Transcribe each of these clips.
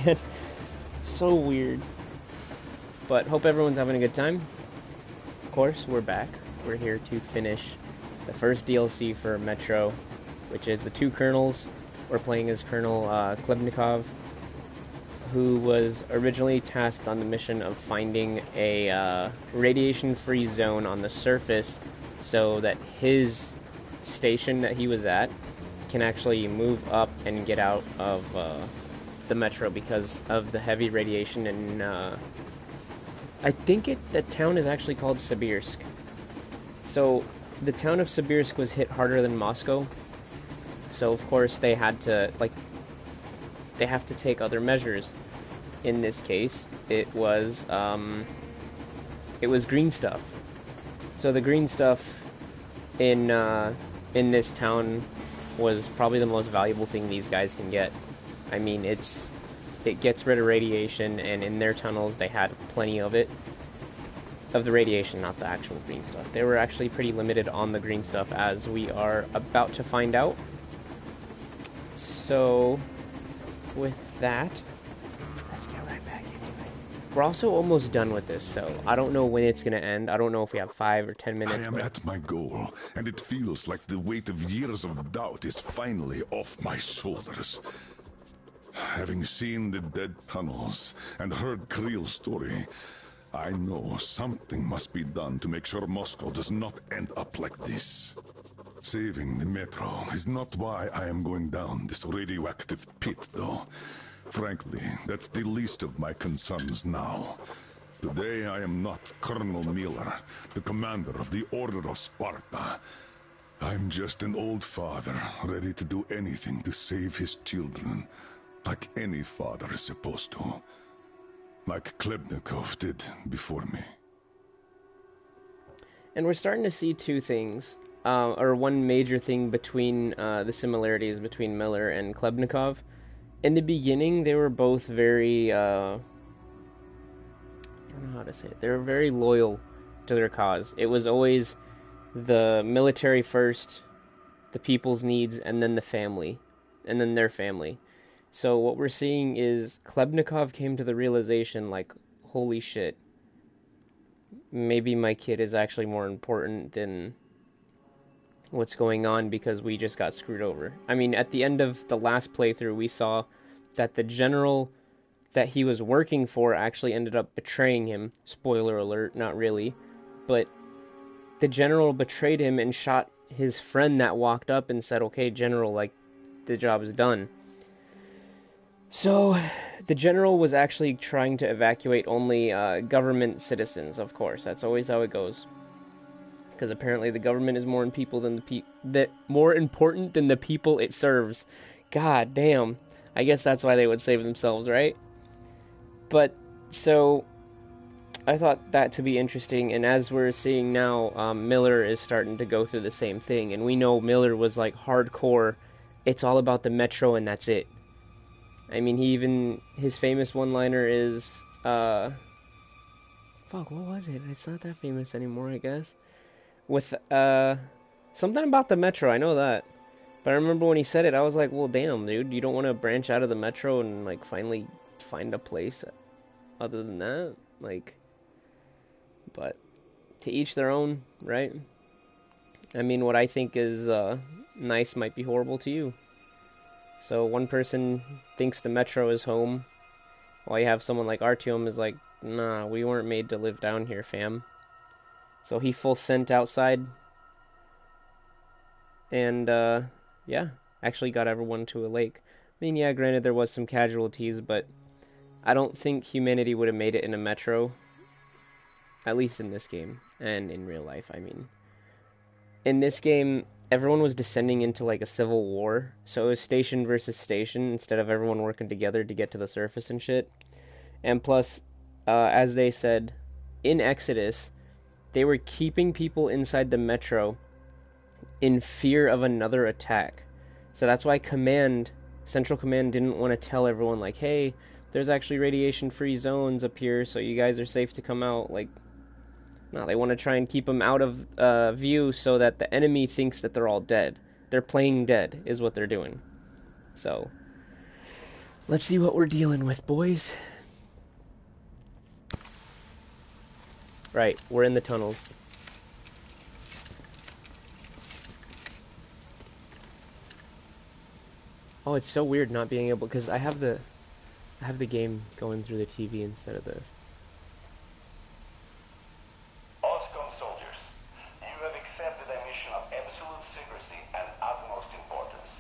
man. So weird. But hope everyone's having a good time. Of course, we're back. We're here to finish the first DLC for Metro, which is the two colonels. We're playing as Colonel Klebnikov, who was originally tasked on the mission of finding a radiation-free zone on the surface so that his station that he was at can actually move up and get out of the Metro because of the heavy radiation. And I think the town is actually called Sibirsk. So the town of Sibirsk was hit harder than Moscow. So of course they had to, they have to take other measures. In this case, it was green stuff. So the green stuff in this town was probably the most valuable thing these guys can get. I mean, it gets rid of radiation, and in their tunnels they had plenty of it. Of the radiation, not the actual green stuff. They were actually pretty limited on the green stuff, as we are about to find out. So, with that, let's get right back into it. We're also almost done with this, so I don't know when it's going to end. I don't know if we have 5 or 10 minutes. I am at my goal, and it feels like the weight of years of doubt is finally off my shoulders. Having seen the dead tunnels and heard Krill's story, I know something must be done to make sure Moscow does not end up like this. Saving the Metro is not why I am going down this radioactive pit, though. Frankly, that's the least of my concerns now. Today I am not Colonel Miller, the commander of the Order of Sparta. I'm just an old father, ready to do anything to save his children, like any father is supposed to. Like Klebnikov did before me. And we're starting to see two things, or one major thing between the similarities between Miller and Klebnikov. In the beginning, they were both very, I don't know how to say it, they were very loyal to their cause. It was always the military first, the people's needs, and then the family, and then their family. So what we're seeing is Klebnikov came to the realization, like, holy shit, maybe my kid is actually more important than what's going on because we just got screwed over. I mean, at the end of the last playthrough, we saw that the general that he was working for actually ended up betraying him. Spoiler alert, not really. But the general betrayed him and shot his friend that walked up and said, okay, general, like, the job is done. So, the general was actually trying to evacuate only government citizens, of course. That's always how it goes. Because apparently the government is more important than the people it serves. God damn. I guess that's why they would save themselves, right? But, so, I thought that to be interesting. And as we're seeing now, Miller is starting to go through the same thing. And we know Miller was like hardcore. It's all about the Metro and that's it. I mean, his famous one-liner is, fuck, what was it? It's not that famous anymore, I guess. With, something about the Metro, I know that. But I remember when he said it, I was like, well, damn, dude, you don't want to branch out of the Metro and, like, finally find a place other than that? Like, but to each their own, right? I mean, what I think is, nice might be horrible to you. So one person thinks the Metro is home, while you have someone like Artyom is like, nah, we weren't made to live down here, fam. So he full sent outside, and, yeah, actually got everyone to a lake. I mean, yeah, granted there was some casualties, but I don't think humanity would have made it in a Metro, at least in this game, and in real life, I mean. In this game, everyone was descending into like a civil war, so it was station versus station instead of everyone working together to get to the surface and shit. And plus, as they said, in Exodus, they were keeping people inside the Metro in fear of another attack. So that's why Central Command didn't want to tell everyone like, hey, there's actually radiation-free zones up here, so you guys are safe to come out. Like, no, they want to try and keep them out of view so that the enemy thinks that they're all dead. They're playing dead, is what they're doing. So, Let's see what we're dealing with, boys. Right, we're in the tunnels. Oh, it's so weird not being able, because I have the game going through the TV instead of this. OSCOM soldiers, you have accepted a mission of absolute secrecy and utmost importance.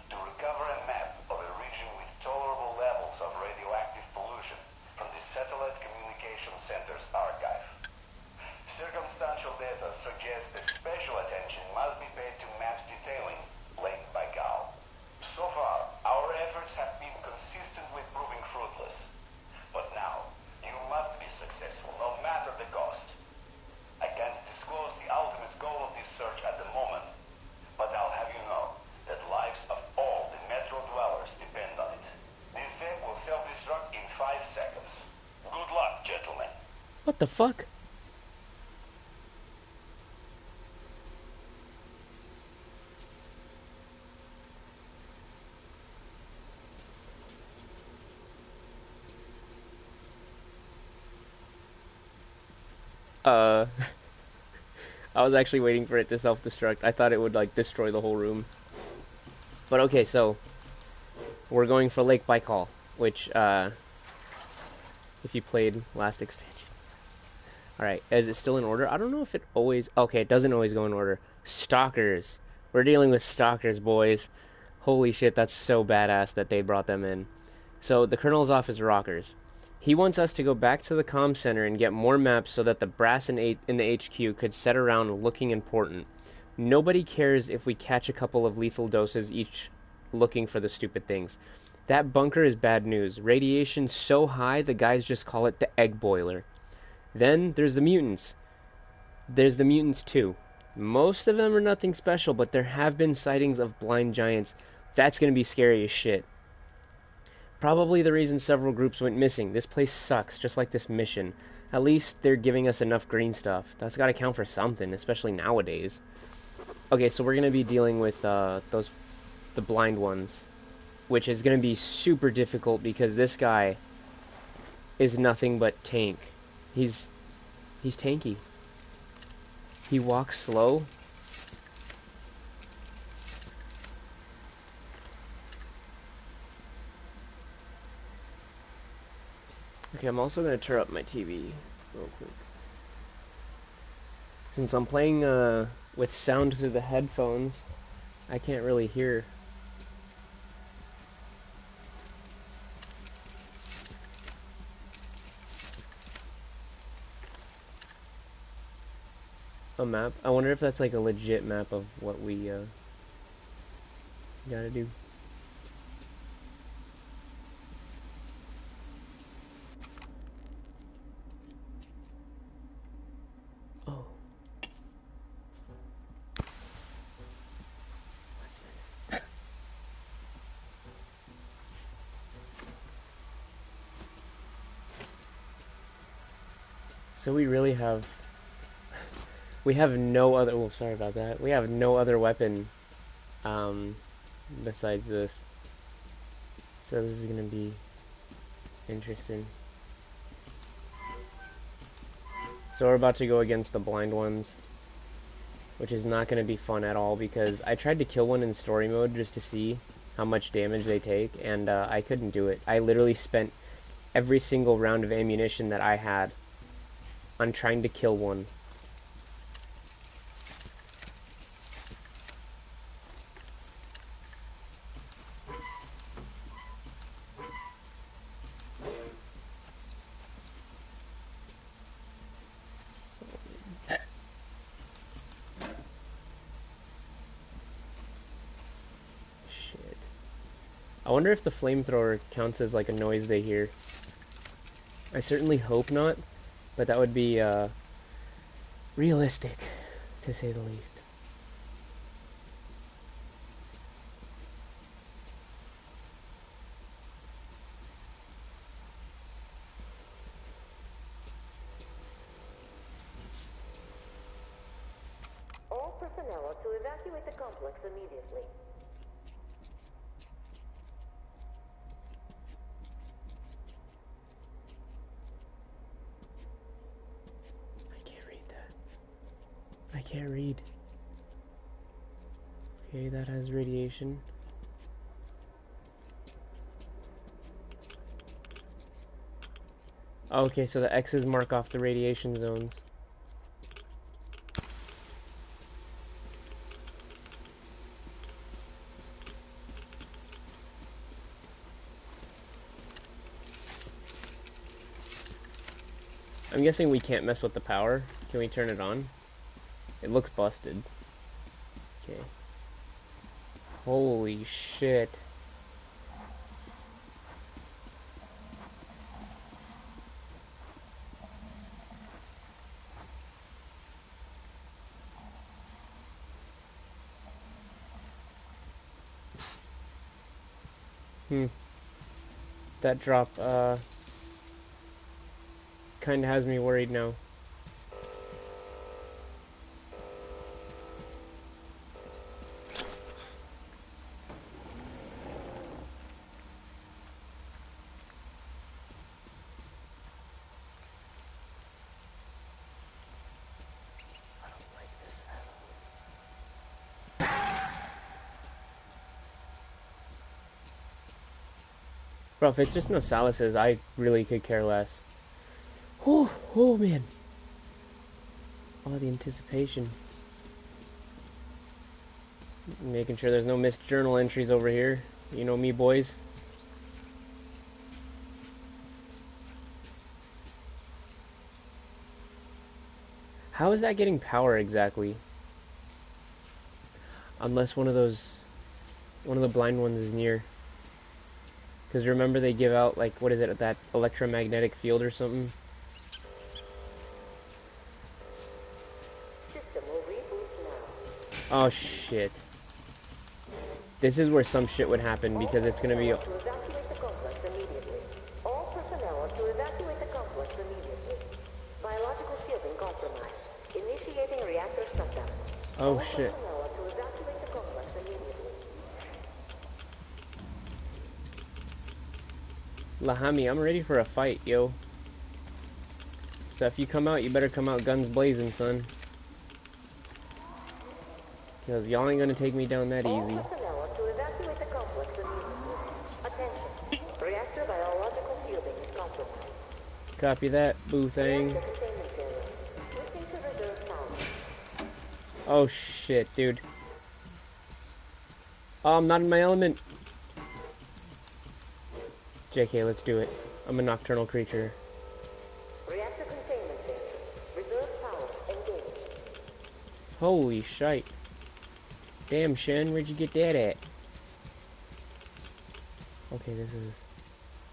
To recover a map of a region with tolerable levels of radioactive pollution from the Satellite Communication Center's archive. Circumstantial data suggests that special attention must be paid to maps detailing Lake Baikal. So far, our efforts have been consistently proving fruitless. But now, you must be successful, no matter the cost. I can't disclose the ultimate goal of this search at the moment, but I'll have you know that lives of all the Metro dwellers depend on it. This tape will self-destruct in 5 seconds. Good luck, gentlemen. What the fuck? I was actually waiting for it to self-destruct. I thought it would, like, destroy the whole room. But okay, so we're going for Lake Baikal, which, if you played last expansion. Alright, is it still in order? I don't know if it always... Okay, it doesn't always go in order. Stalkers. We're dealing with stalkers, boys. Holy shit, that's so badass that they brought them in. So, the Colonel's office rockers. He wants us to go back to the comm center and get more maps so that the brass in the HQ could sit around looking important. Nobody cares if we catch a couple of lethal doses each looking for the stupid things. That bunker is bad news. Radiation's so high, the guys just call it the egg boiler. Then there's the mutants. There's the mutants too. Most of them are nothing special, but there have been sightings of blind giants. That's gonna be scary as shit. Probably the reason several groups went missing. This place sucks, just like this mission. At least they're giving us enough green stuff. That's gotta count for something, especially nowadays. Okay, so we're gonna be dealing with the blind ones, which is gonna be super difficult because this guy is nothing but tank. He's tanky. He walks slow. Okay, I'm also going to turn up my TV real quick. Since I'm playing with sound through the headphones, I can't really hear. A map? I wonder if that's like a legit map of what we gotta do. Oh. What's this? So we really have... We have no other... Oh, sorry about that. We have no other weapon besides this. So this is gonna be interesting. So we're about to go against the blind ones, which is not going to be fun at all because I tried to kill one in story mode just to see how much damage they take, and I couldn't do it. I literally spent every single round of ammunition that I had on trying to kill one. I wonder if the flamethrower counts as like a noise they hear. I certainly hope not, but that would be realistic, to say the least. All personnel are to evacuate the complex immediately. I can't read. Okay, that has radiation. Okay, so the X's mark off the radiation zones. I'm guessing we can't mess with the power. Can we turn it on? It looks busted. Okay. Holy shit. That drop, kinda has me worried now. Bro, if it's just no Salises, I really could care less. Oh man. All the anticipation. Making sure there's no missed journal entries over here. You know me, boys. How is that getting power exactly? Unless one of the blind ones is near. Because remember they give out, like, what is it, that electromagnetic field or something? System will reboot now. Oh shit. This is where some shit would happen because it's gonna be... To evacuate the complex immediately. All personnel are to evacuate the complex immediately. Biological shielding compromised. Initiating reactor shutdown. Oh All shit. personnel are to evacuate the complex immediately. Lahami, I'm ready for a fight, yo. So if you come out, you better come out guns blazing, son. Because y'all ain't gonna take me down that All easy. personnel are to evacuate the complex immediately. Attention. Reactor biological shielding is compromised. Copy that, boo thing. Reactor containment failure. Switching to reserve power. Oh shit, dude. Oh, I'm not in my element. JK, let's do it. I'm a nocturnal creature. Reactor containment failure. Reserve power engaged. Holy shite. Damn, Shen, where'd you get that at? Okay, this is...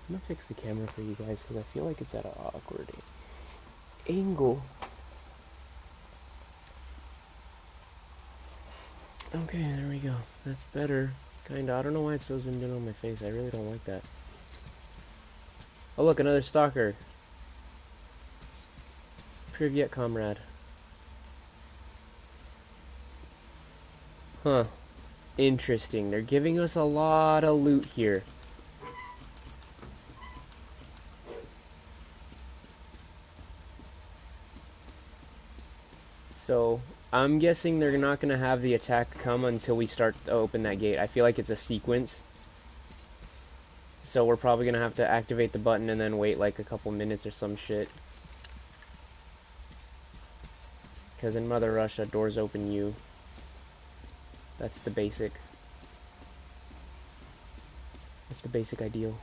I'm gonna fix the camera for you guys because I feel like it's at an awkward angle. Okay, there we go. That's better. Kinda. I don't know why it's so zoomed in on my face. I really don't like that. Oh look, another stalker. Privyet comrade. Huh. Interesting. They're giving us a lot of loot here. So, I'm guessing they're not going to have the attack come until we start to open that gate. I feel like it's a sequence. So we're probably going to have to activate the button and then wait like a couple minutes or some shit. Because in Mother Russia, doors open you. That's the basic. That's the basic ideal.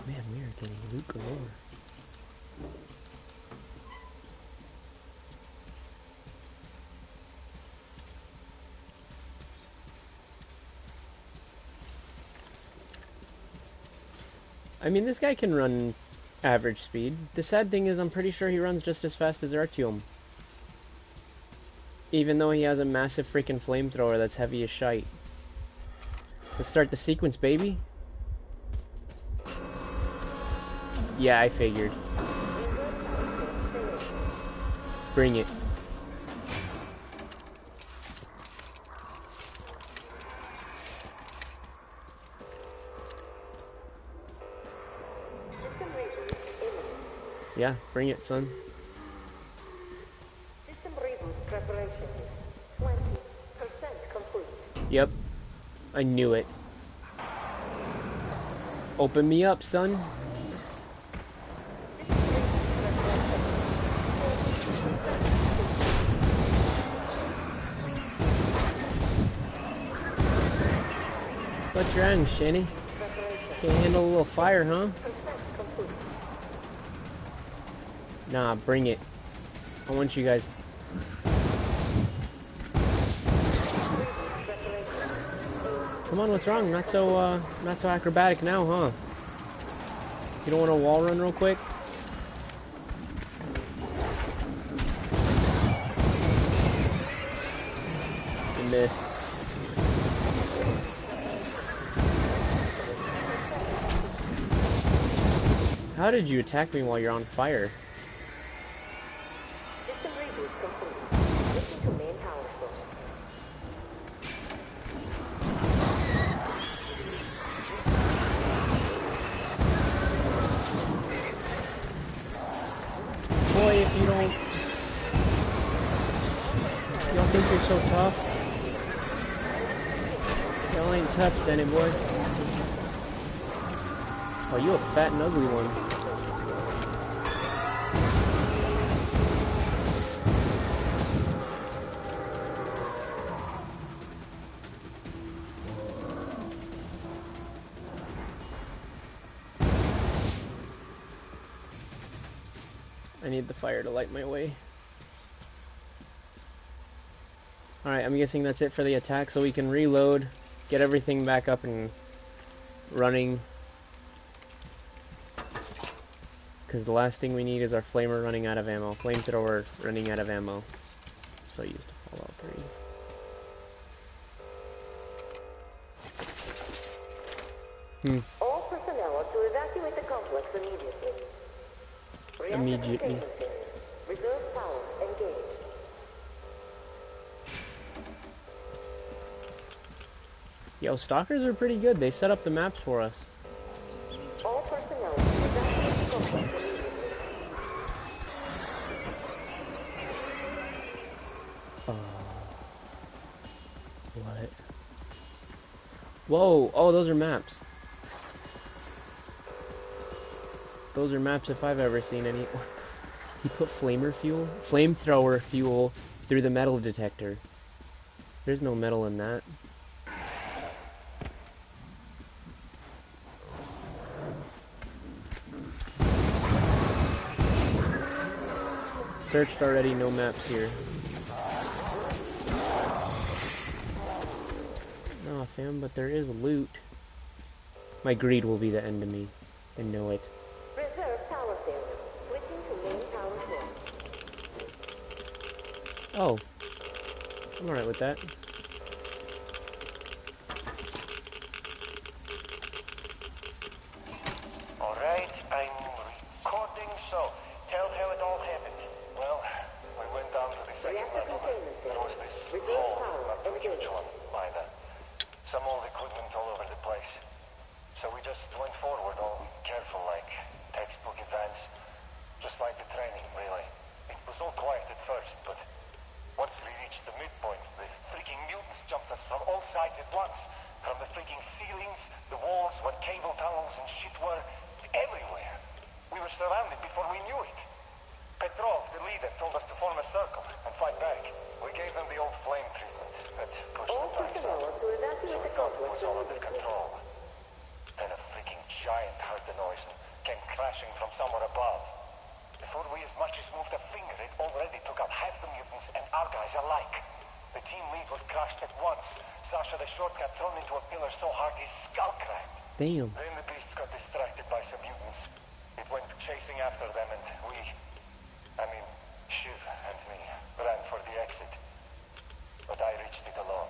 Man, we are getting loot galore. I mean, this guy can run average speed. The sad thing is I'm pretty sure he runs just as fast as Artyom. Even though he has a massive freaking flamethrower that's heavy as shite. Let's start the sequence, baby. Yeah, I figured. Bring it. Yeah, bring it, son. Yep. I knew it. Open me up, son. What's wrong, Shanny? Can't handle a little fire, huh? Nah, bring it. I want you guys. Come on, what's wrong? Not so acrobatic now, huh? You don't want a wall run real quick? You missed. How did you attack me while you're on fire? System reboot complete. Switching to main power source. Boy, if you don't... Y'all think you're so tough? Y'all ain't tough, Senny boy. Oh, you a fat and ugly one. I need the fire to light my way. Alright, I'm guessing that's it for the attack, so we can reload, get everything back up and running. Because the last thing we need is our flamer running out of ammo. Flamethrower running out of ammo. So used to Fallout 3. All personnel are to evacuate the complex immediately. Reactor Immediately. containment area. Reserve power engaged. Yo, stalkers are pretty good. They set up the maps for us. All personnel to evacuate the complex immediately. What? Whoa! Oh, those are maps. Those are maps if I've ever seen any. He put flamethrower fuel through the metal detector. There's no metal in that. Searched already, no maps here. Nah, fam, but there is loot. My greed will be the end of me. I know it. Reserve power failure. Switching to main power source. Oh. I'm alright with that. Alright, I'm recording, so tell how it all happened. Well, we went down to the second Reactor level. containment There center. was this Reserve hole, power not a huge engaged. one, either. Some old equipment all over the place. So we just went forward, all careful, like textbook advance. Just like the training, really. It was all quiet at first, but once we reached the midpoint, the freaking mutants jumped us from all sides at once. From the freaking ceilings, the walls, where cable tunnels and shit were, everywhere. We were surrounded before we knew it. Petrov, the leader, told us to form a circle and fight back. We gave them the old flame treatment that pushed All the tanks personnel out. are to evacuate So we the thought it complex was all under immediately. control. Then a freaking giant heard the noise and came crashing from somewhere above. Before we as much as moved a finger, it already took out half the mutants and our guys alike. The team lead was crushed at once. Sasha the Short got thrown into a pillar so hard his skull cracked. Damn. Then the beast got distracted by some mutants. It went chasing after them and Shiv and me ran for the exit. But I reached it alone.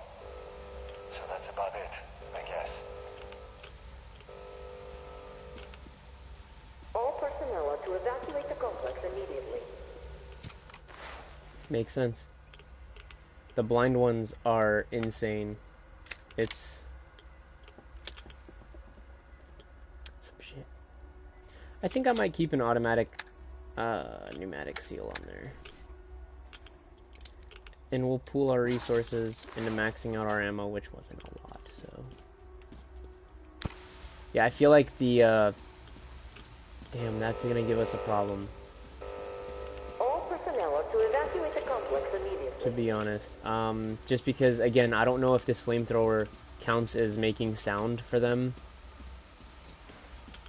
So that's about it, I guess. All personnel are to evacuate the complex immediately. Makes sense. The blind ones are insane. It's some shit. I think I might keep an automatic pneumatic seal on there. and we'll pool our resources into maxing out our ammo, which wasn't a lot, so... Yeah, I feel like the, damn, that's gonna give us a problem. All personnel are to evacuate the complex immediately. To be honest. Just because, again, I don't know if this flamethrower counts as making sound for them.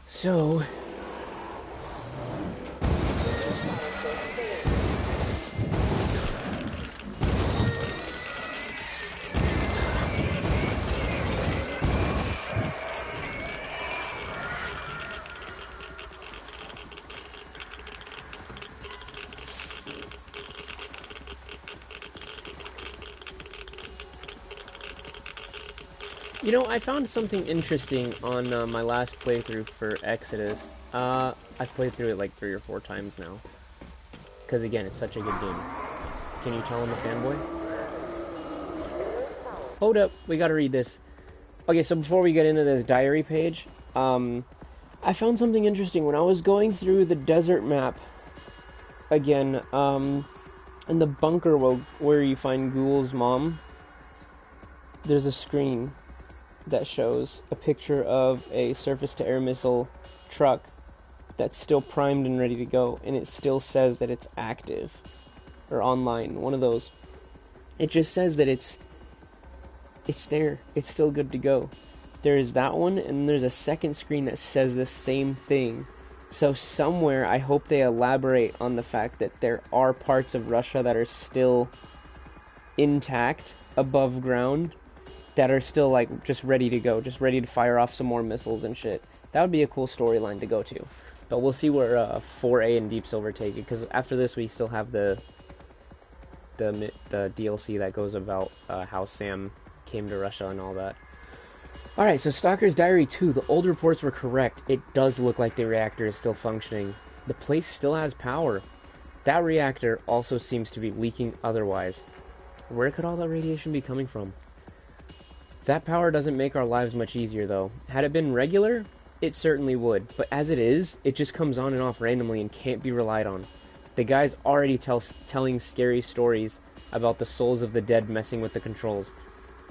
So... You know, I found something interesting on my last playthrough for Exodus. I've played through it like 3 or 4 times now. Because again, it's such a good game. Can you tell I'm a fanboy? Hold up, we gotta read this. Okay, so before we get into this diary page, I found something interesting. When I was going through the desert map, again, in the bunker where you find Ghoul's mom, there's a screen that shows a picture of a surface-to-air missile truck that's still primed and ready to go, and it still says that it's active, or online, one of those. It just says that it's there, it's still good to go. There's that one, and there's a second screen that says the same thing. So somewhere, I hope they elaborate on the fact that there are parts of Russia that are still intact above ground, that are still, like, just ready to go, just ready to fire off some more missiles and shit. That would be a cool storyline to go to. But we'll see where 4A and Deep Silver take it, because after this we still have the DLC that goes about how Sam came to Russia and all that. Alright, so Stalker's Diary 2, the old reports were correct. It does look like the reactor is still functioning. The place still has power. That reactor also seems to be leaking otherwise. Where could all that radiation be coming from? That power doesn't make our lives much easier, though. Had it been regular, it certainly would. But as it is, it just comes on and off randomly and can't be relied on. The guy's already telling scary stories about the souls of the dead messing with the controls.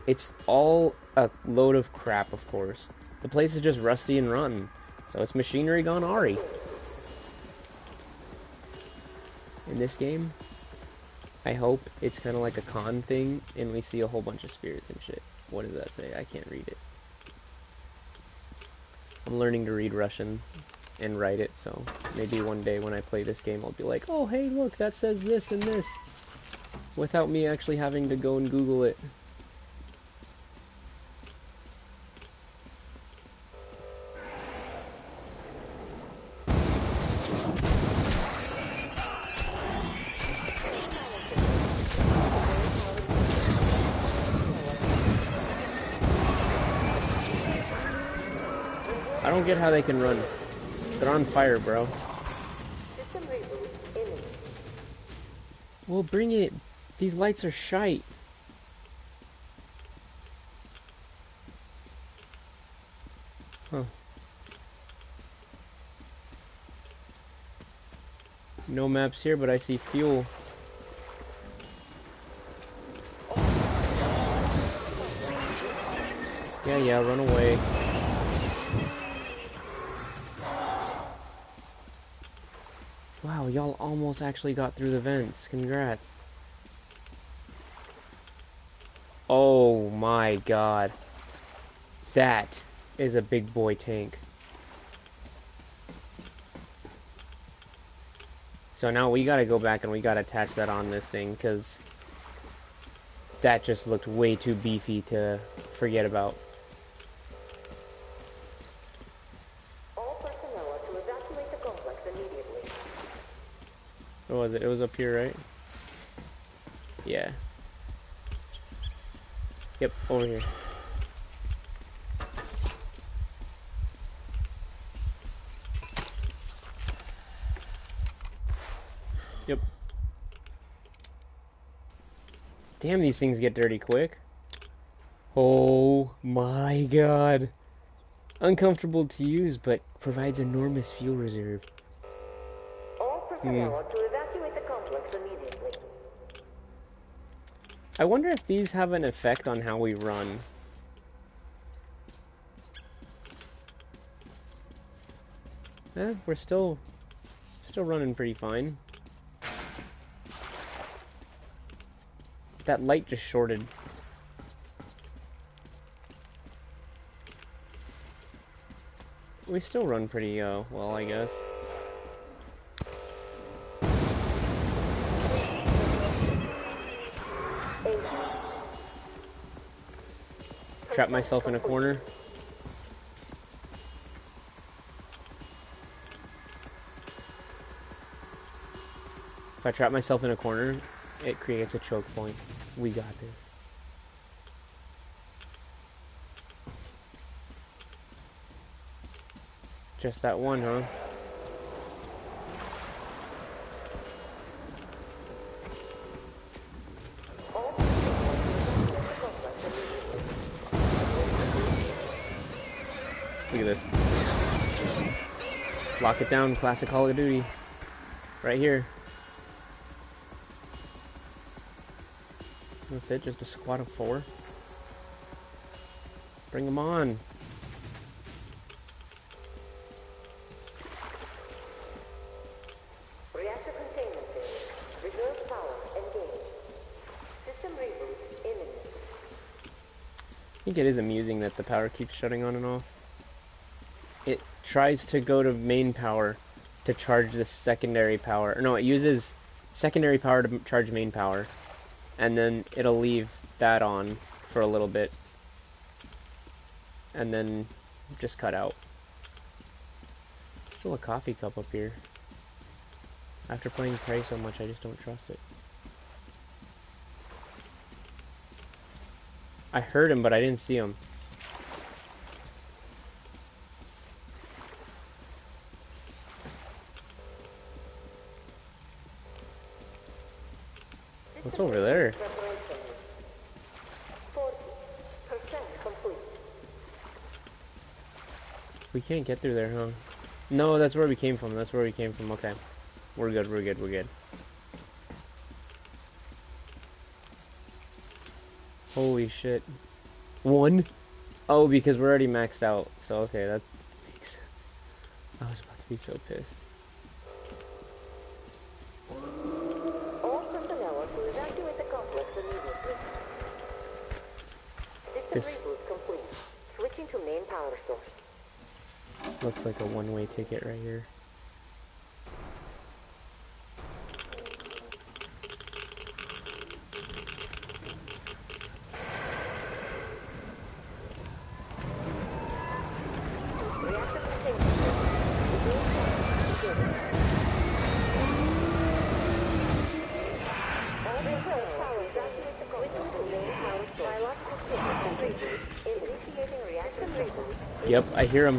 It's all a load of crap, of course. The place is just rusty and rotten, so it's machinery gone awry. In this game, I hope it's kind of like a con thing, and we see a whole bunch of spirits and shit. What does that say? I can't read it. I'm learning to read Russian and write it, so maybe one day when I play this game I'll be like, oh hey look, that says this and this, without me actually having to go and Google it. I don't get how they can run. They're on fire, bro. System reboot imminent. Well, bring it. These lights are shite. Huh. No maps here, but I see fuel. Yeah, run away. Wow, y'all almost actually got through the vents. Congrats. Oh my god. That is a big boy tank. So now we gotta go back and we gotta attach that on this thing, because that just looked way too beefy to forget about. All personnel are to evacuate the complex immediately. What was it? It was up here, right? Yeah. Yep, over here. Yep. Damn, these things get dirty quick. Oh my god. Uncomfortable to use, but provides enormous fuel reserve. All personnel are to evacuate the complex immediately. I wonder if these have an effect on how we run. We're still running pretty fine. That light just shorted. We still run pretty well, I guess. Trap myself in a corner. If I trap myself in a corner, it creates a choke point. We got this. Just that one, huh? Look at this. Lock it down, classic Call of Duty. Right here. That's it, just a squad of 4. Bring them on. Reactor containment phase. Reserve power engaged. System reboot imminent. I think it is amusing that the power keeps shutting on and off. It tries to go to main power to charge the secondary power. No, it uses secondary power to charge main power. And then it'll leave that on for a little bit. And then just cut out. Still a coffee cup up here. After playing Prey so much, I just don't trust it. I heard him, but I didn't see him. What's over there? 40% complete. We can't get through there, huh? No, that's where we came from. That's where we came from. Okay. We're good, we're good, we're good. Holy shit. 1? Oh, because we're already maxed out. So, okay, that makes sense. I was about to be so pissed. All personnel are to evacuate the complex immediately. System reboot complete. Switching to main power source. Looks like a one-way ticket right here. Reactor containment phase. Reserve power engaged. All personnel power evacuate the complex to main power source. Biological system reboot. Initiating reactor reboot. Yep, I hear him.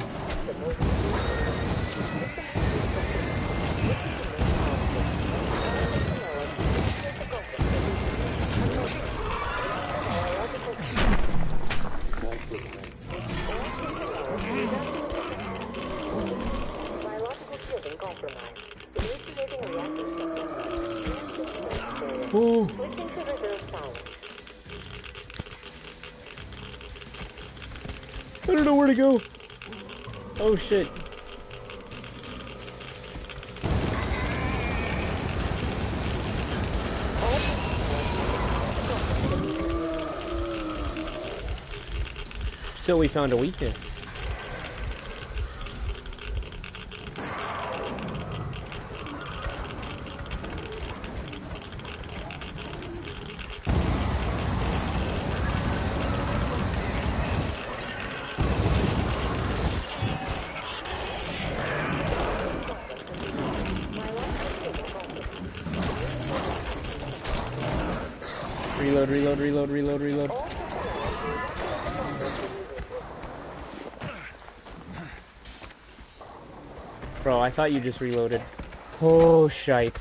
Biological shielding compromised. Initiating reactor shutdown. Oh, Switching to reserve power. I don't know where to go. Oh shit. So we found a weakness. Reload, reload, reload, reload, reload. Bro, I thought you just reloaded. Oh, shite.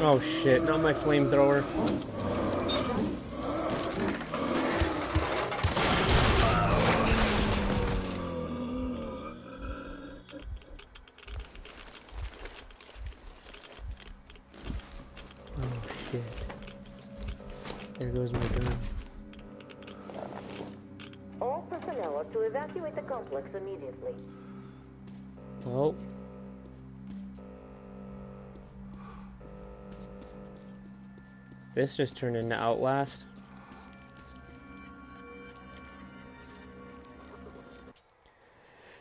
Oh shit, not my flamethrower. Oh shit. There goes my gun. All personnel are to evacuate the complex immediately. Well. This just turned into Outlast.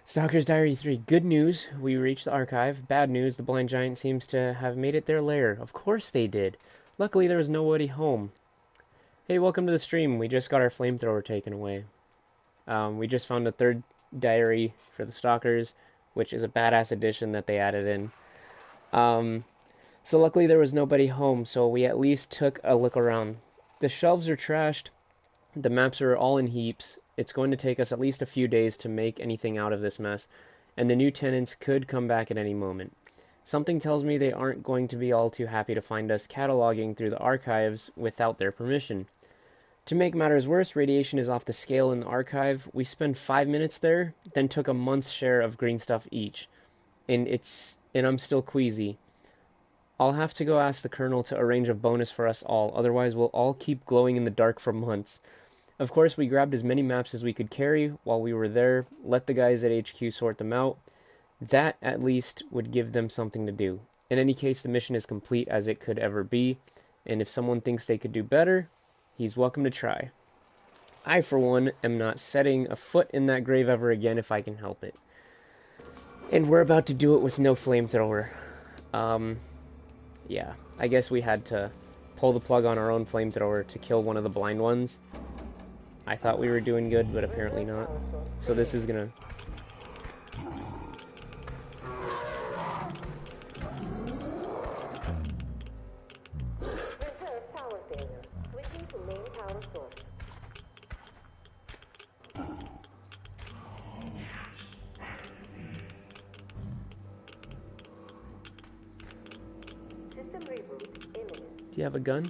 Stalker's Diary 3. Good news, we reached the archive. Bad news, the blind giant seems to have made it their lair. Of course they did. Luckily there was nobody home. Hey, welcome to the stream. We just got our flamethrower taken away. We just found a third diary for the Stalkers, which is a badass addition that they added in. So luckily there was nobody home, so we at least took a look around. The shelves are trashed. The maps are all in heaps. It's going to take us at least a few days to make anything out of this mess, and the new tenants could come back at any moment. Something tells me they aren't going to be all too happy to find us cataloging through the archives without their permission. To make matters worse, radiation is off the scale in the archive. We spent 5 minutes there, then took a month's share of green stuff each. And I'm still queasy. I'll have to go ask the Colonel to arrange a bonus for us all, otherwise we'll all keep glowing in the dark for months. Of course, we grabbed as many maps as we could carry while we were there, let the guys at HQ sort them out. That, at least, would give them something to do. In any case, the mission is complete as it could ever be, and if someone thinks they could do better, he's welcome to try. I, for one, am not setting a foot in that grave ever again if I can help it. And we're about to do it with no flamethrower. Yeah, I guess we had to pull the plug on our own flamethrower to kill one of the blind ones. I thought we were doing good, but apparently not. So this is gonna... Reserve power failure. Switching to main power source. System reboot imminent. Do you have a gun?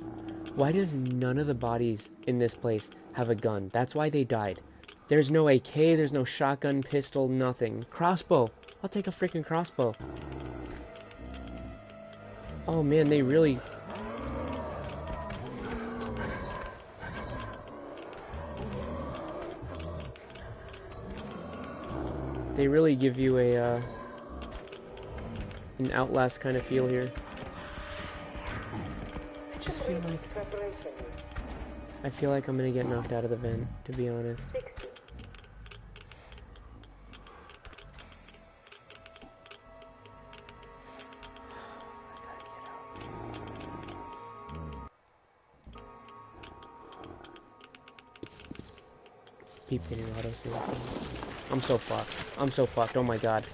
Why does none of the bodies in this place have a gun? That's why they died. There's no AK, there's no shotgun, pistol, nothing. Crossbow! I'll take a freaking crossbow. Oh man, they really... They really give you a, an Outlast kind of feel here. I just feel like... I feel like I'm gonna get knocked out of the vent, to be honest. 60. Keep hitting autosave. I'm so fucked. I'm so fucked. Oh my god.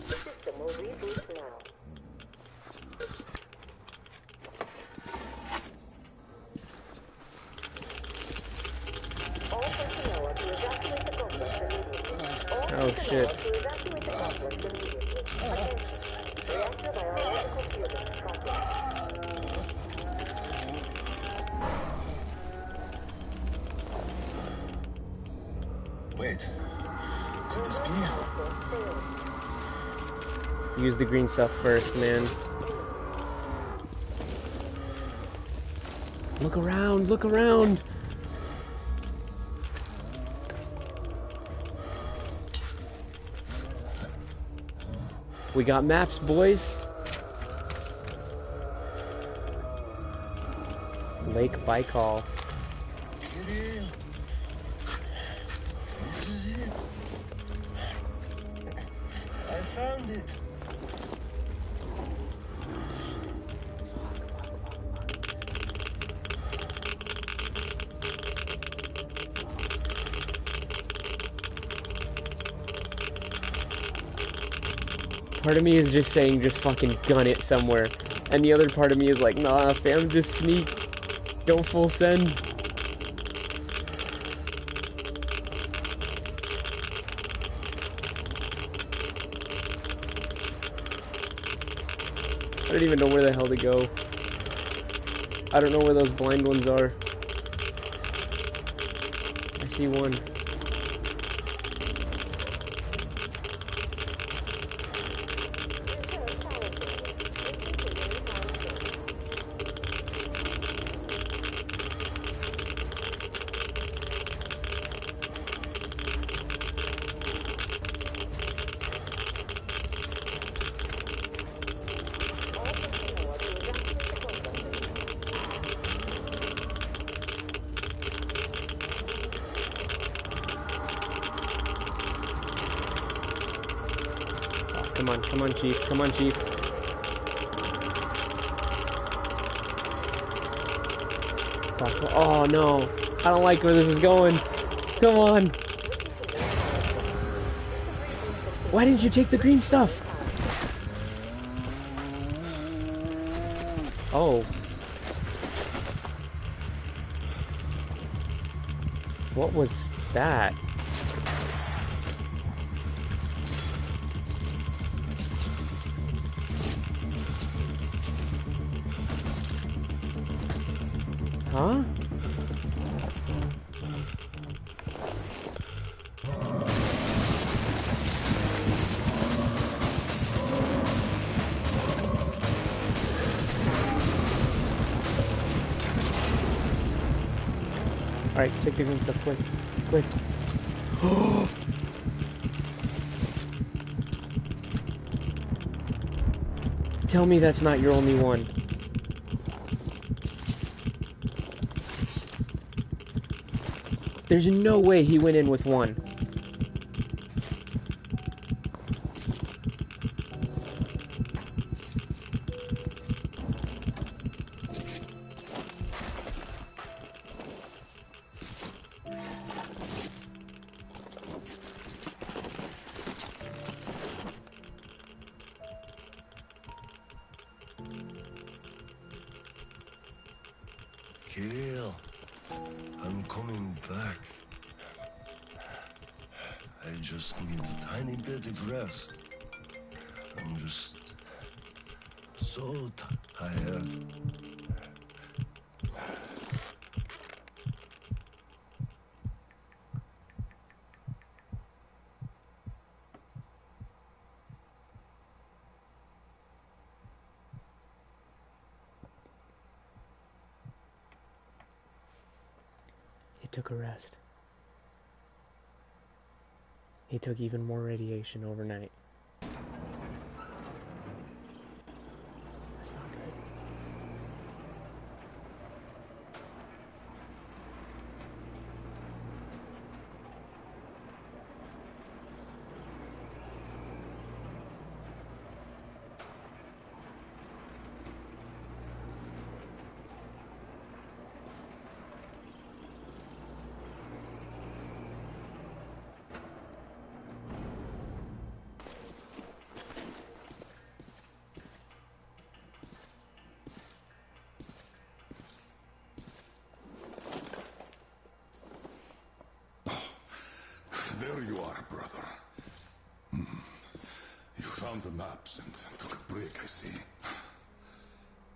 System will reboot now. All personnel are to evacuate the complex immediately. All Oh, personnel shit. are to evacuate the complex immediately. Attention. Reactor biological shielding complete. Wait, could this be? Use the green stuff first, man. Look around, look around! We got maps, boys. Lake Baikal. Kirill, this is it. I found it. Part of me is just saying, just fucking gun it somewhere. And the other part of me is like, nah, fam, just sneak. Don't full send. I don't even know where the hell to go. I don't know where those blind ones are. I see one. Come on, Chief. Come on, Chief. Fuck. Oh, no. I don't like where this is going. Come on. Why didn't you take the green stuff? Oh. What was that? Huh? Alright, take the green stuff, quick. Quick. Tell me that's not your only one. There's no way he went in with one. Kirill, I'm coming back. I just need a tiny bit of rest. I'm just so tired. He took a rest. He took even more radiation overnight. That's not good. There you are, brother. You found the maps and took a break, I see.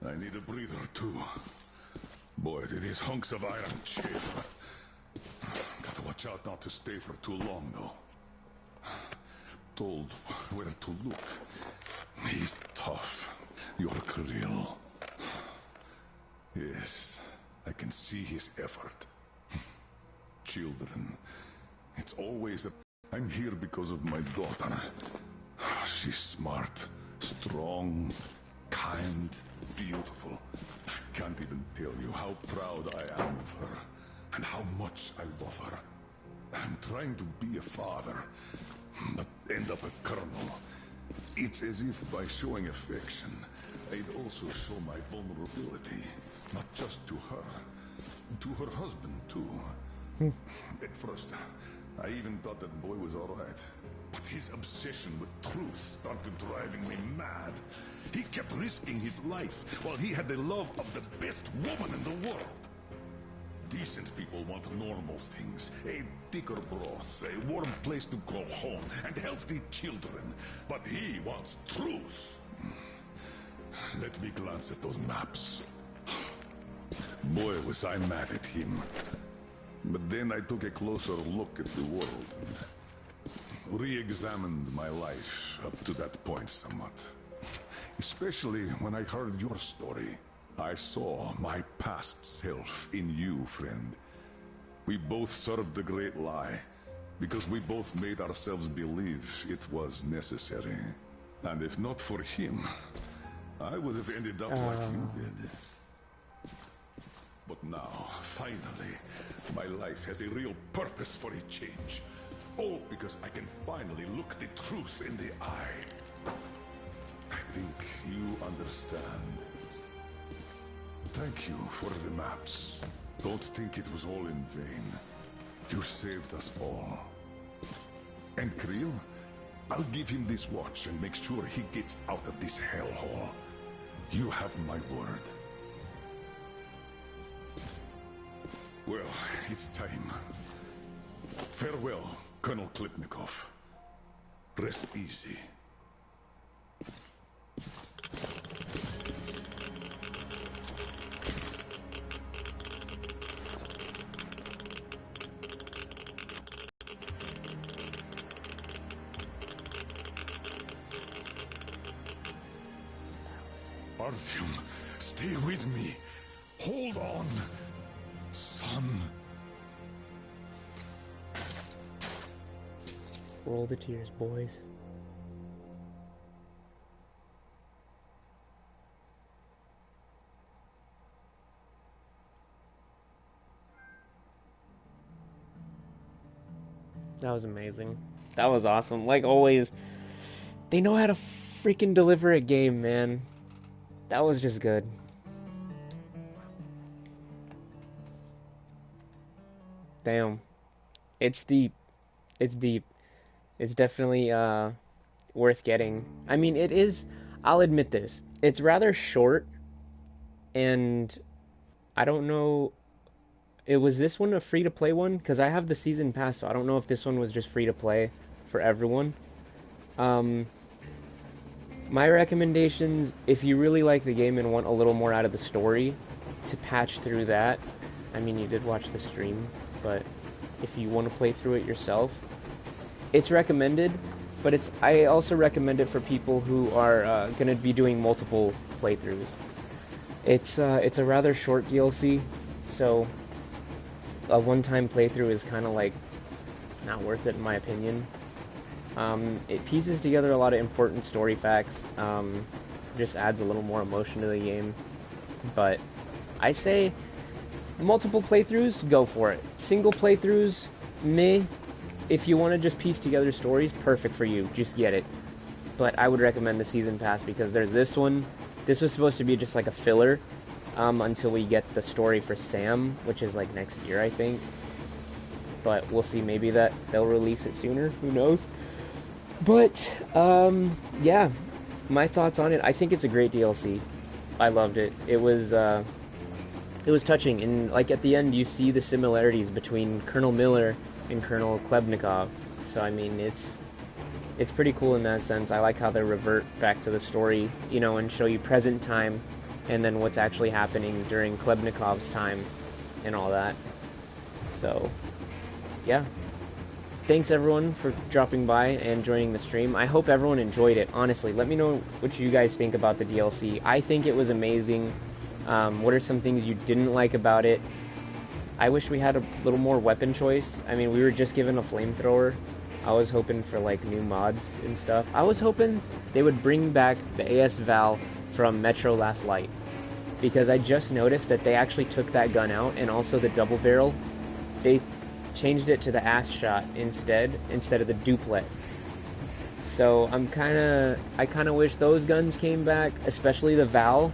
I need a breather, too. Boy, do these hunks of iron chafe. Gotta watch out not to stay for too long, though. Told where to look. He's tough. Your Kirill. Yes, I can see his effort. Children. It's always a... I'm here because of my daughter. She's smart, strong, kind, beautiful. I can't even tell you how proud I am of her, and how much I love her. I'm trying to be a father, but end up a colonel. It's as if by showing affection, I'd also show my vulnerability, not just to her, to her husband too. At first, I even thought that boy was all right. But his obsession with truth started driving me mad. He kept risking his life while he had the love of the best woman in the world. Decent people want normal things. A thicker broth, a warm place to call home, and healthy children. But he wants truth. Let me glance at those maps. Boy, was I mad at him. But then I took a closer look at the world and re-examined my life up to that point somewhat. Especially when I heard your story. I saw my past self in you, friend. We both served the great lie, because we both made ourselves believe it was necessary. And if not for him, I would have ended up like you did. But now, finally, my life has a real purpose for a change. All because I can finally look the truth in the eye. I think you understand. Thank you for the maps. Don't think it was all in vain. You saved us all. And Creel? I'll give him this watch and make sure he gets out of this hellhole. You have my word. Well, it's time. Farewell, Colonel Klipnikov. Rest easy. Artyom, stay with me. Hold on, son. Roll the tears, boys. That was amazing. That was awesome. Like always, they know how to freaking deliver a game, man. That was just good. Damn. It's deep. It's deep. It's definitely worth getting. I mean, it is, I'll admit this. It's rather short, and I don't know, was this one a free-to-play one? Because I have the season pass, so I don't know if this one was just free-to-play for everyone. My recommendations, if you really like the game and want a little more out of the story, to patch through that. I mean, you did watch the stream, but if you want to play through it yourself, it's recommended, but I also recommend it for people who are going to be doing multiple playthroughs. It's a rather short DLC, so a one-time playthrough is kind of like not worth it in my opinion. It pieces together a lot of important story facts, just adds a little more emotion to the game, but I say multiple playthroughs, go for it. Single playthroughs, meh. If you want to just piece together stories, perfect for you, just get it. But I would recommend the season pass because there's this one. This was supposed to be just like a filler until we get the story for Sam, which is like next year, I think. But we'll see, maybe that they'll release it sooner, who knows. But, yeah, my thoughts on it, I think it's a great DLC. I loved it. It was touching, and like at the end you see the similarities between Colonel Miller and Colonel Klebnikov. So I mean, it's pretty cool in that sense. I like how they revert back to the story, you know, and show you present time and then what's actually happening during Klebnikov's time and all that. So, yeah. Thanks everyone for dropping by and joining the stream. I hope everyone enjoyed it. Honestly, let me know what you guys think about the DLC. I think it was amazing. What are some things you didn't like about it? I wish we had a little more weapon choice. I mean, we were just given a flamethrower. I was hoping for like new mods and stuff. I was hoping they would bring back the AS Val from Metro Last Light, because I just noticed that they actually took that gun out, and also the double barrel. They changed it to the ass shot instead of the duplet. So I kind of wish those guns came back, especially the Val,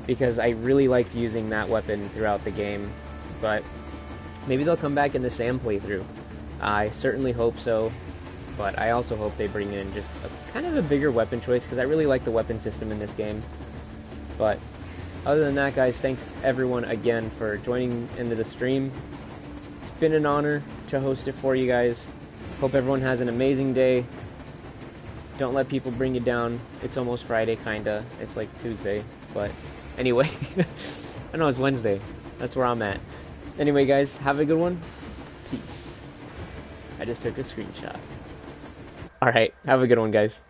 because I really liked using that weapon throughout the game. But maybe they'll come back in the Sam playthrough. I certainly hope so. But I also hope they bring in just kind of a bigger weapon choice, because I really like the weapon system in this game. But other than that, guys, thanks everyone again for joining into the stream. It's been an honor to host it for you guys. Hope everyone has an amazing day. Don't let people bring you down. It's almost Friday, kinda. It's like Tuesday, but anyway. I know it's Wednesday. That's where I'm at. Anyway, guys, have a good one. Peace. I just took a screenshot. Alright, have a good one, guys.